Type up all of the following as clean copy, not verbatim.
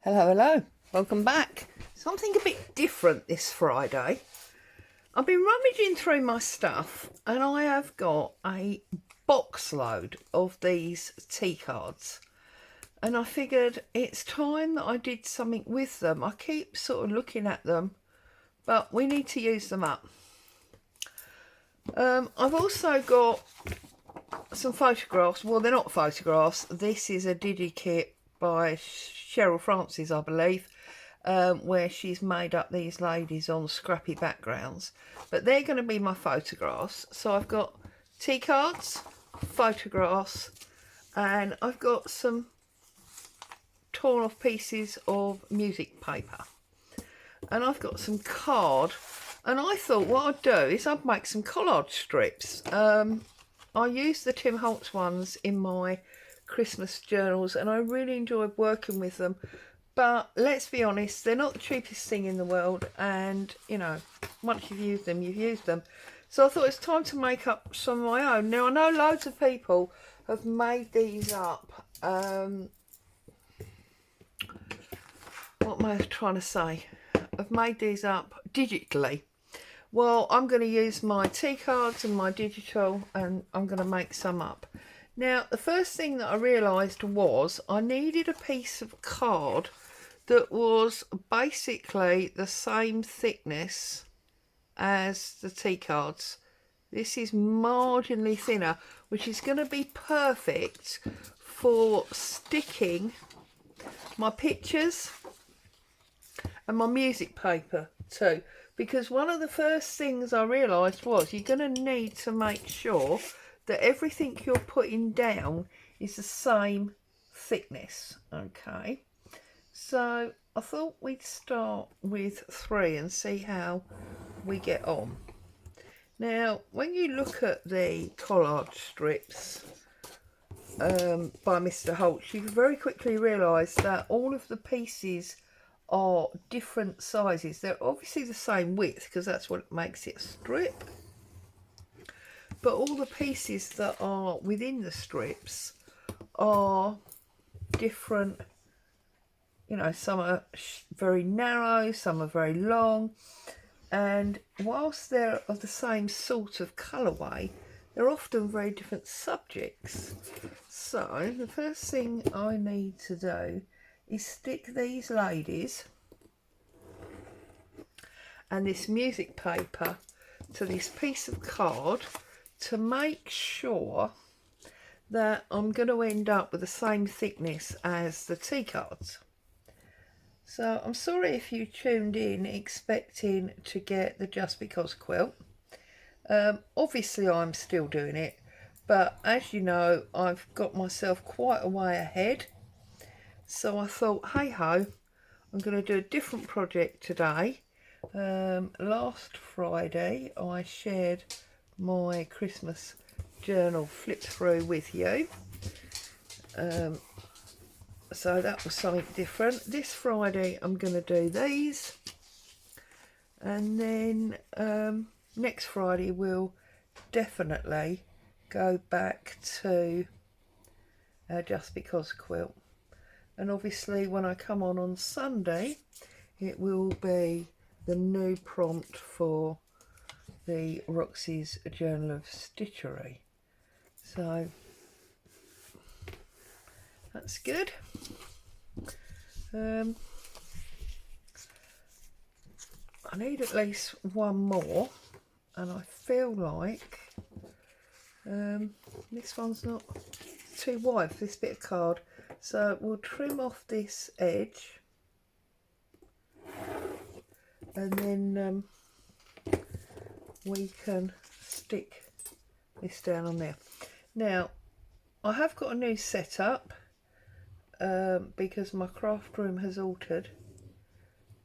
Hello, welcome back. Something a bit different this Friday. I've been rummaging through my stuff and I have got a box load of these tea cards. And I figured it's time that I did something with them. I keep sort of looking at them, but we need to use them up. I've also got some photographs. Well, they're not photographs. This is a DigiKit by Cheryl Francis, I believe, where she's made up these ladies on scrappy backgrounds. But they're going to be my photographs. So I've got tea cards, photographs, and I've got some torn off pieces of music paper. And I've got some card. And I thought what I'd do is I'd make some collage strips. I used the Tim Holtz ones in my Christmas journals and I really enjoyed working with them. But let's be honest, they're not the cheapest thing in the world. And, you know, once you've used them, you've used them. So I thought it's time to make up some of my own. Now, I know loads of people have made these up. What am I trying to say? I've made these up digitally. Well, I'm going to use my tea cards and my digital and I'm going to make some up. Now, the first thing that I realised was I needed a piece of card that was basically the same thickness as the tea cards. This is marginally thinner, which is going to be perfect for sticking my pictures and my music paper too. Because one of the first things I realised was you're going to need to make sure that everything you're putting down is the same thickness. Okay, so I thought we'd start with 3 and see how we get on. Now, when you look at the collage strips by Mr. Holtz, you very quickly realise that all of the pieces are different sizes. They're obviously the same width because that's what makes it a strip, but all the pieces that are within the strips are different. You know, some are very narrow, some are very long, and whilst they're of the same sort of colourway, they're often very different subjects. So the first thing I need to do is stick these ladies and this music paper to this piece of card to make sure that I'm going to end up with the same thickness as the tea cards. So I'm sorry if you tuned in expecting to get the Just Because quilt. Obviously I'm still doing it, but as you know, I've got myself quite a way ahead. So I thought, hey ho, I'm going to do a different project today. Last Friday I shared my Christmas journal flip through with you. So that was something different. This Friday I'm going to do these. And then next Friday we'll definitely go back to Just Because quilt. And obviously when I come on Sunday, it will be the new prompt for the Roxy's Journal of Stitchery. So that's good. I need at least one more, and I feel like this one's not too wide for this bit of card. So we'll trim off this edge and then we can stick this down on there. Now, I have got a new setup because my craft room has altered.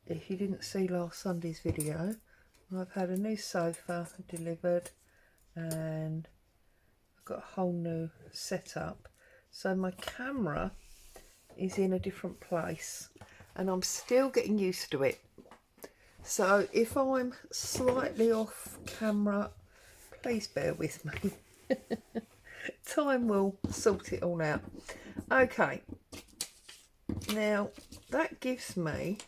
If you didn't see last Sunday's video, I've had a new sofa delivered and I've got a whole new setup. So my camera is in a different place and I'm still getting used to it. So if I'm slightly off camera, please bear with me. Time will sort it all out. Okay, Now that gives me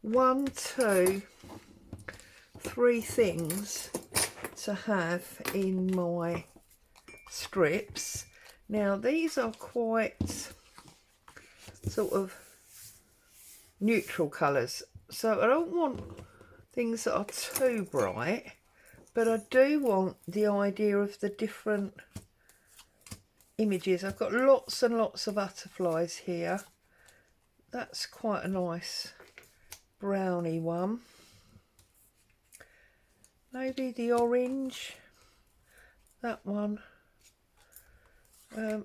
1, 2, 3 things to have in my strips. Now these are quite sort of neutral colours, so I don't want things that are too bright, but I do want the idea of the different images. I've got lots and lots of butterflies here. That's quite a nice browny one. Maybe the orange, that one.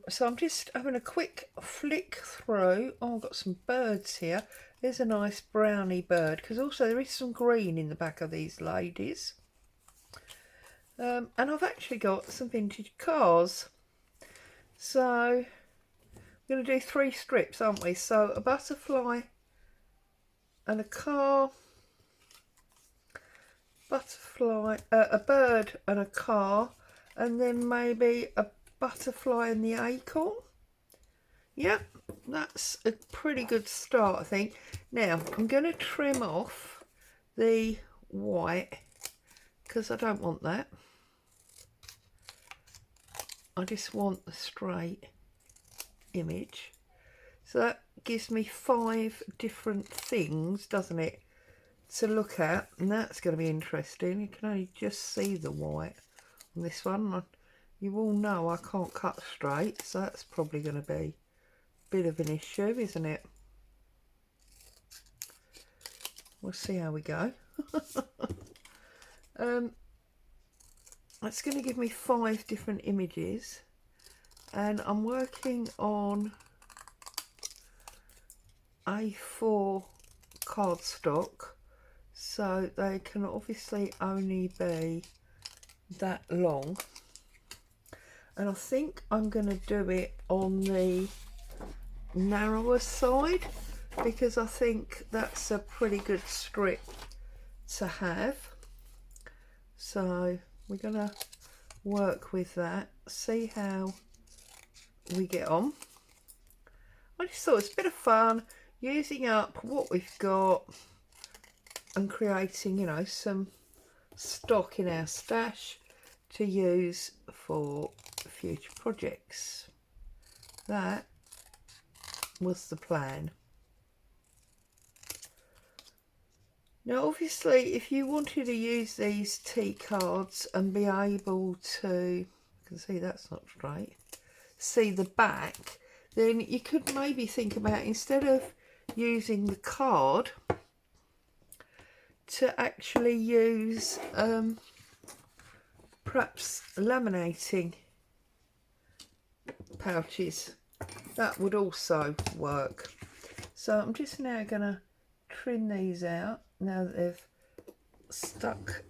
So I'm just having a quick flick through. Oh, I've got some birds here. There's a nice browny bird, because also there is some green in the back of these ladies. And I've actually got some vintage cars. So we're going to do 3 strips, aren't we? So a butterfly and a car, butterfly, a bird and a car, and then maybe a butterfly and the acorn. Yep, that's a pretty good start, I think. Now I'm going to trim off the white because I don't want that. I just want the straight image. So that gives me 5 different things, doesn't it, to look at, and that's going to be interesting. You can only just see the white on this one. You all know I can't cut straight, so that's probably going to be a bit of an issue, isn't it? We'll see how we go. That's going to give me 5 different images, and I'm working on A4 cardstock, so they can obviously only be that long, and I think I'm going to do it on the narrower side because I think that's a pretty good strip to have. So we're going to work with that, see how we get on. I just thought it's a bit of fun using up what we've got and creating, you know, some stock in our stash to use for future projects. That was the plan. Now obviously if you wanted to use these tea cards and be able to, you can see that's not straight, see the back, then you could maybe think about, instead of using the card, to actually use perhaps laminating pouches. That would also work. So I'm just now going to trim these out now that they've stuck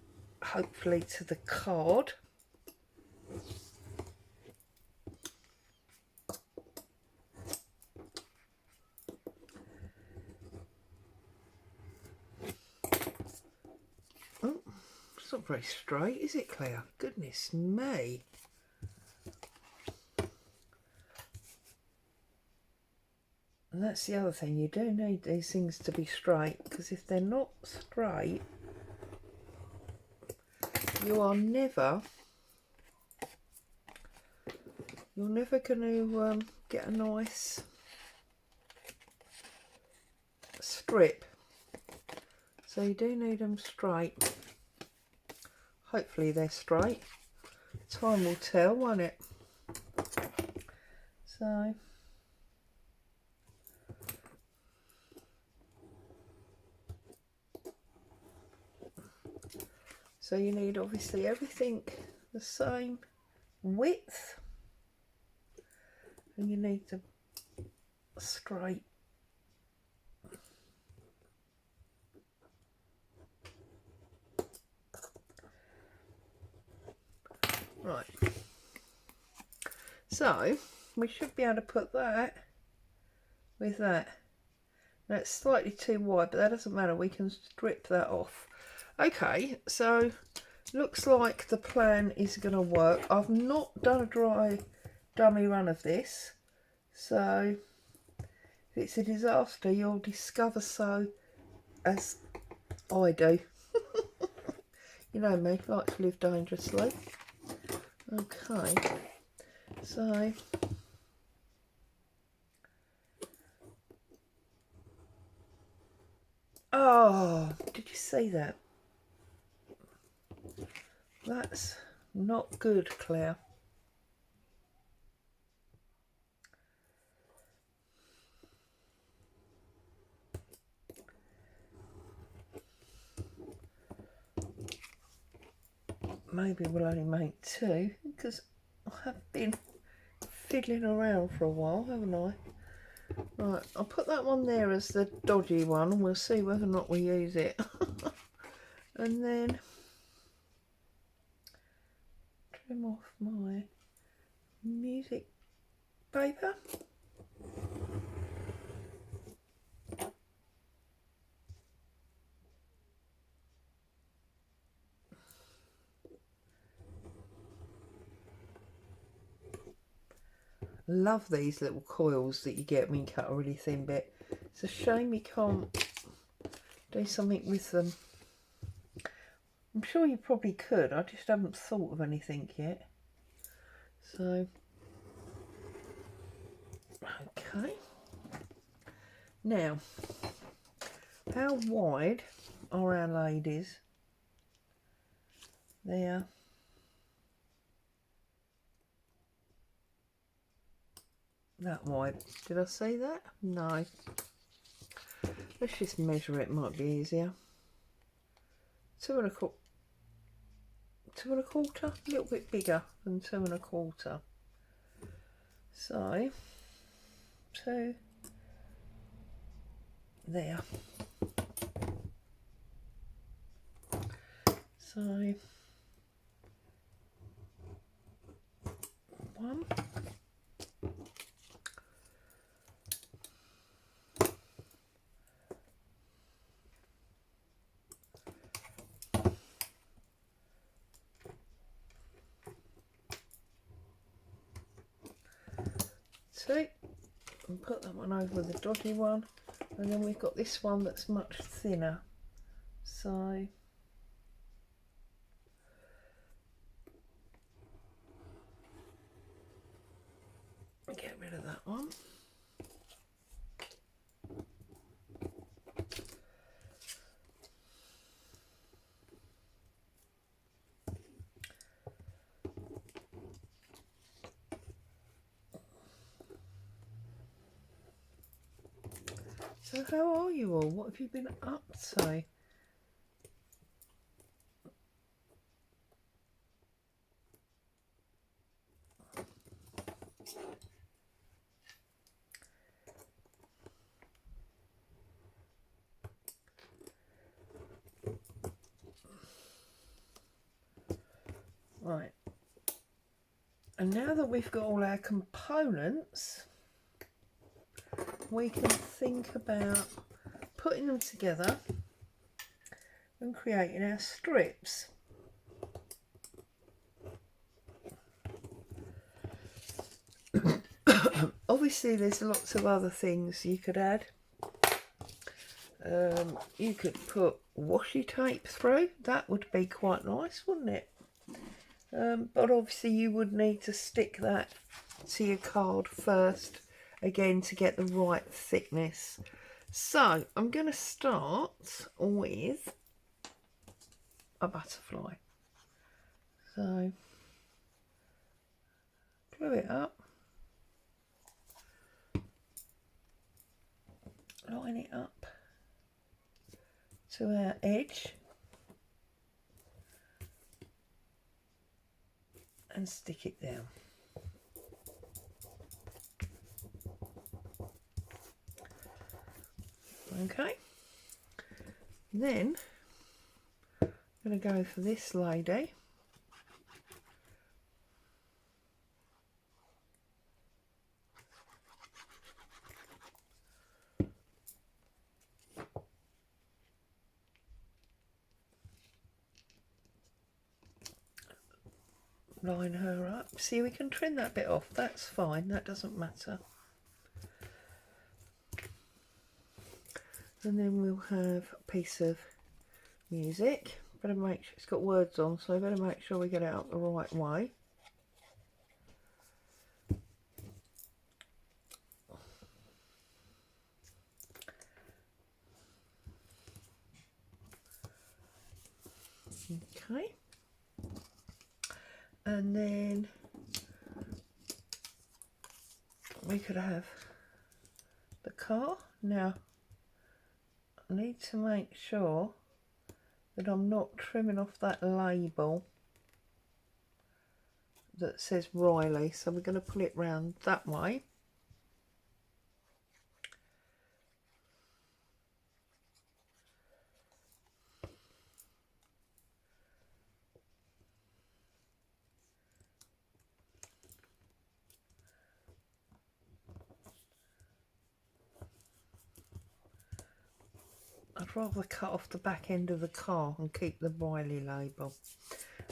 hopefully to the card. Oh, it's not very straight, is it, Claire? Goodness me. And that's the other thing, you do need these things to be straight, because if they're not straight, you're never going to get a nice strip. So you do need them straight. Hopefully they're straight. Time will tell, won't it? So you need obviously everything the same width, and you need them straight. Right, so we should be able to put that with that. Now it's slightly too wide, but that doesn't matter, we can strip that off. Okay, so looks like the plan is going to work. I've not done a dry dummy run of this, so If it's a disaster, you'll discover so, as I do. You know me, like to live dangerously. Okay, so oh, did you see that? That's not good, Claire. Maybe we'll only make 2 because I have been fiddling around for a while, haven't I? Right, I'll put that one there as the dodgy one and we'll see whether or not we use it. And then trim off my music paper. Love these little coils that you get when you cut a really thin bit. It's a shame you can't do something with them. I'm sure you probably could, I just haven't thought of anything yet. So, okay. Now, how wide are our ladies? There. That wide. Did I say that? No. Let's just measure it, might be easier. 2 1/4. 2 1/4, a little bit bigger than 2 1/4. So, 2 there. So, 1. 2, and put that one over the dodgy one, and then we've got this one that's much thinner, so get rid of that one. So how are you all? What have you been up to? Right, and now that we've got all our components, we can think about putting them together and creating our strips. Obviously there's lots of other things you could add. You could put washi tape through, that would be quite nice, wouldn't it? But obviously you would need to stick that to your card first, again, to get the right thickness. So I'm going to start with a butterfly. So glue it up, line it up to our edge and stick it down. Okay, then I'm going to go for this lady. Line her up. See, we can trim that bit off, that's fine, that doesn't matter. And then we'll have a piece of music. Better make sure it's got words on, so I better make sure we get it out the right way. Okay. And then we could have the car. Now I need to make sure that I'm not trimming off that label that says Riley, so we're going to pull it round that way. I'd rather cut off the back end of the car and keep the Riley label.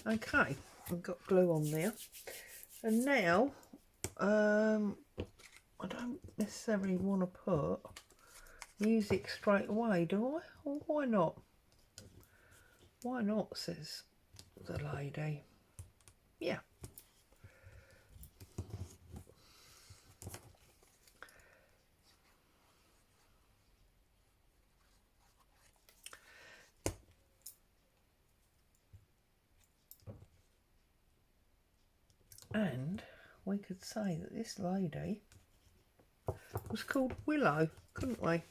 Okay, I've got glue on there. And now, I don't necessarily want to put music straight away, do I? Or why not? Why not, says the lady. Yeah. And we could say that this lady was called Willow, couldn't we?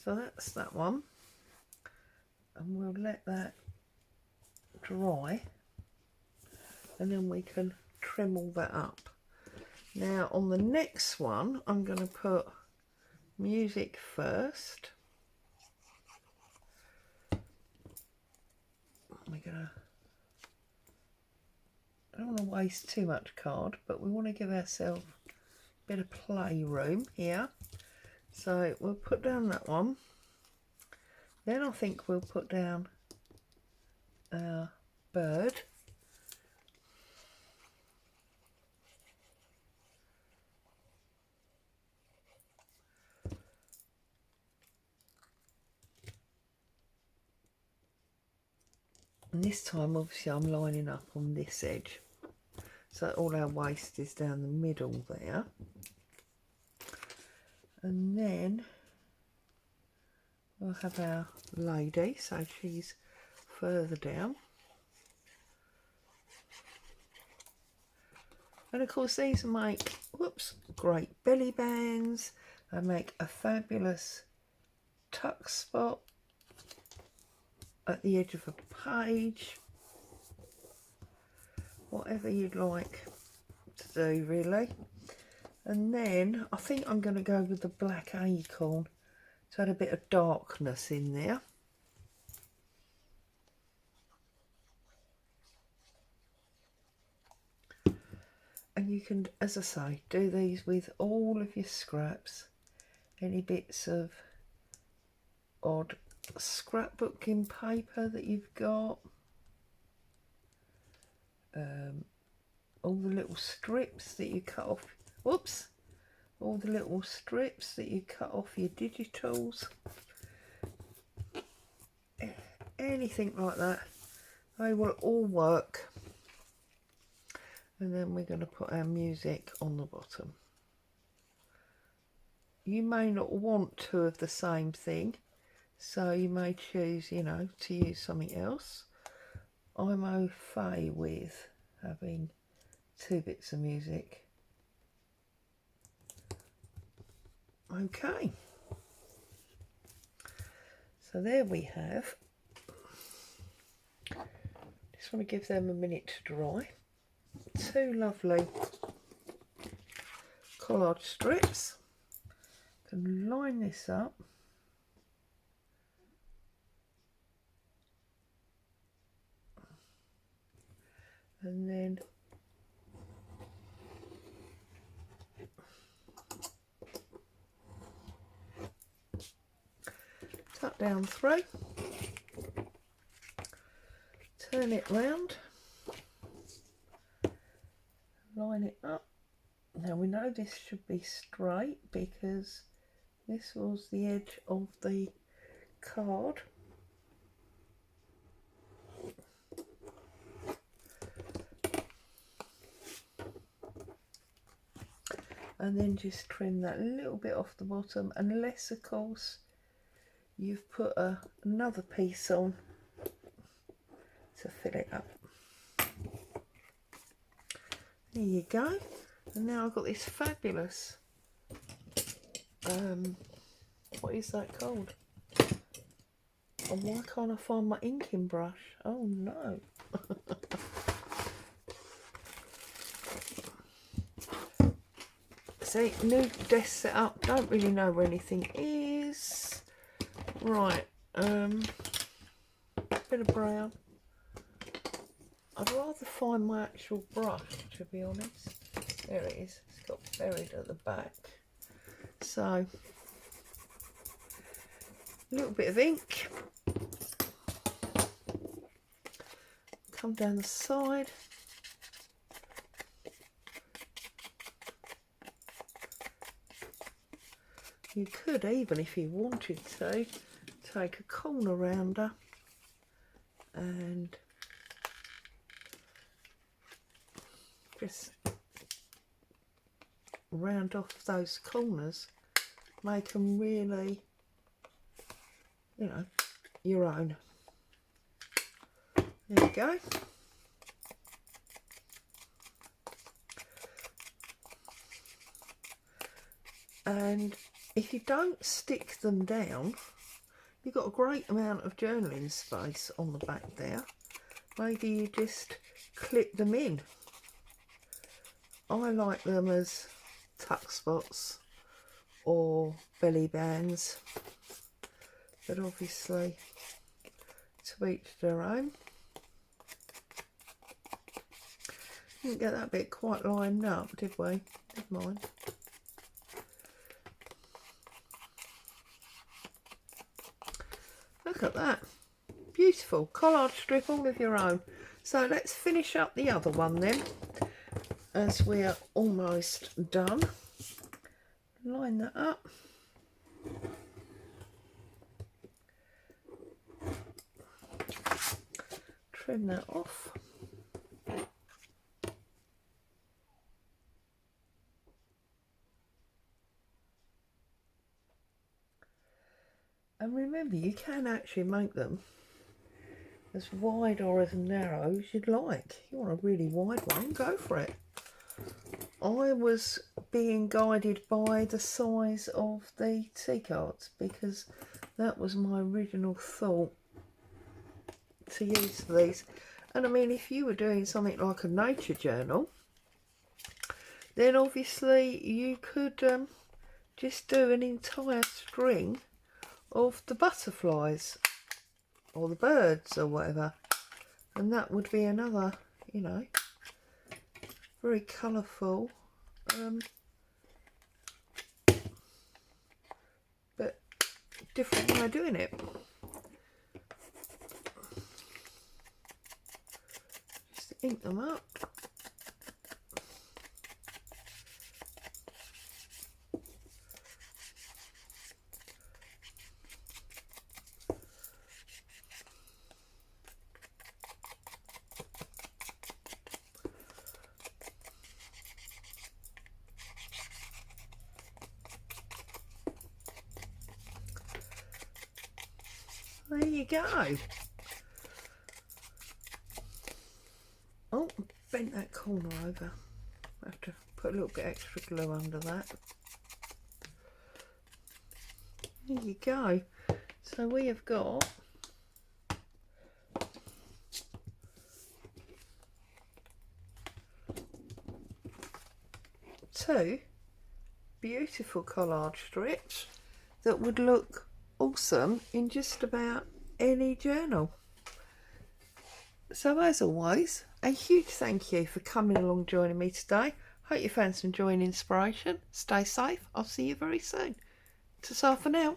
So that's that one. And we'll let that dry. And then we can trim all that up. Now on the next one, I'm going to put music first. We're going to... I don't want to waste too much card, but we want to give ourselves a bit of playroom here. So we'll put down that one. Then I think we'll put down our bird. And this time obviously I'm lining up on this edge. So all our waste is down the middle there. And then we'll have our lady, so she's further down. And of course these make, whoops, great belly bands. They make a fabulous tuck spot at the edge of a page. Whatever you'd like to do, really. And then I think I'm going to go with the black acorn to add a bit of darkness in there. And you can, as I say, do these with all of your scraps, any bits of odd scrapbooking paper that you've got, all the little strips that you cut off, whoops, all the little strips that you cut off your digitals, anything like that, they will all work. And then we're going to put our music on the bottom. You may not want two of the same thing, so you may choose, you know, to use something else. I'm au fait with having two bits of music. Okay. So there we have. Just want to give them a minute to dry. Two lovely collage strips. Can line this up. And then tuck down through, turn it round, line it up. Now we know this should be straight because This was the edge of the card. And then just trim that a little bit off the bottom, unless of course you've put another piece on to fill it up. There you go. And now I've got this fabulous, what is that called? And why can't I find my inking brush? Oh no. See, new desk set up, don't really know where anything is. Right, bit of brown. I'd rather find my actual brush, to be honest. There it is, it's got buried at the back. So, a little bit of ink. Come down the side. You could even, if you wanted to, take a corner rounder and just round off those corners, make them really, you know, your own. There you go. And if you don't stick them down, you've got a great amount of journaling space on the back there. Maybe you just clip them in. I like them as tuck spots or belly bands, but obviously to each their own. Didn't get that bit quite lined up, did we? Never mind. Look at that. Beautiful. Collage strip all of your own. So let's finish up the other one then, as we are almost done. Line that up. Trim that off. And remember, you can actually make them as wide or as narrow as you'd like. If you want a really wide one, go for it. I was being guided by the size of the tea cards because that was my original thought to use for these. And I mean, if you were doing something like a nature journal, then obviously you could just do an entire string of the butterflies or the birds or whatever, and that would be another, you know, very colourful but different way of doing it. Just ink them up. There you go. Oh, bent that corner over. I have to put a little bit extra glue under that. There you go. So we have got two beautiful collage strips that would look awesome in just about any journal. So as always, a huge thank you for coming along joining me today. Hope you found some joy and inspiration. Stay safe. I'll see you very soon. Ta-ta for now.